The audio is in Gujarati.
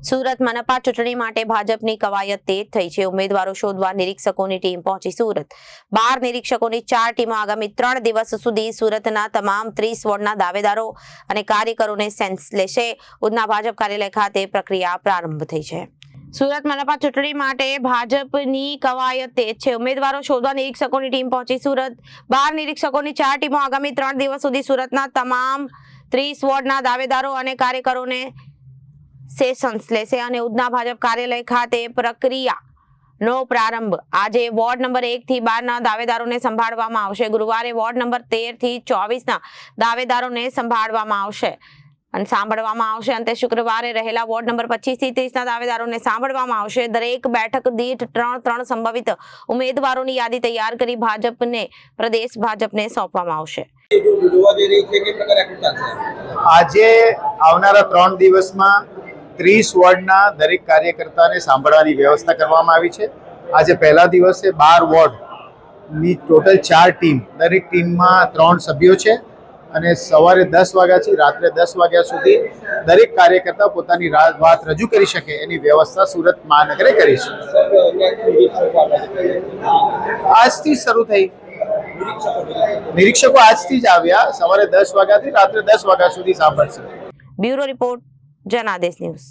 સુરત મનપા ચૂંટણી માટે ભાજપની કવાયત તેજ થઈ છે। ઉમેદવારો શોધવા નિરીક્ષકોની ટીમ પહોંચી સુરત। 12 નિરીક્ષકોની 4 ટીમો આગામી 3 દિવસ સુધી સુરતના તમામ 30 વોર્ડના દાવેદારો અને કાર્યકરોને સેન્સ લેશે। ઉધના ભાજપ કાર્યાલય ખાતે પ્રક્રિયા પ્રારંભ થઈ છે। સુરત મનપા ચૂંટણી માટે ભાજપની કવાયત તેજ છે। ઉમેદવારો શોધવા નિરીક્ષકોની ટીમ પહોંચી સુરત। 12 નિરીક્ષકોની 4 ટીમો આગામી 3 દિવસ સુધી સુરતના તમામ 30 વોર્ડના દાવેદારો અને કાર્યકરોને સેશન્સ લેશે અને ઉધના ભાજપ કાર્યાલય ખાતે પ્રક્રિયાનો પ્રારંભ આજે વોર્ડ નંબર 1 થી 12 ના દાવેદારોને સંભાળવામાં આવશે। ગુરુવારે વોર્ડ નંબર 13 થી 24 ના દાવેદારોને સંભાળવામાં આવશે અને સાંભળવામાં આવશે। અંતે શુક્રવારે રહેલા વોર્ડ નંબર 25 થી 30 ના દાવેદારોને સાંભળવામાં આવશે। દરેક બેઠક દીઠ 3 સંભવિત ઉમેદવારોની યાદી તૈયાર કરી ભાજપને પ્રદેશ ભાજપને સોંપવામાં આવશે। આજે આવનારા 3 દિવસમાં 30 વોર્ડના દરેક કાર્યકર્તાને સાંભળવાની વ્યવસ્થા કરવામાં આવી છે। આજે પહેલા દિવસે 12 વોર્ડની ટોટલ 4 ટીમ, દરેક ટીમમાં 3 સભ્યો છે અને સવારે 10 વાગ્યાથી રાત્રે 10 વાગ્યા સુધી દરેક કાર્યકર્તા પોતાની વાત રજૂ કરી શકે એની વ્યવસ્થા સુરત મહાનગરે કરી છે। આજથી શરૂ થઈ, નિરીક્ષકો આજથી જ આવ્યા, સવારે 10 વાગ્યાથી રાત્રે 10 વાગ્યા સુધી સાંભળશે। Bureau report, Janadesh news.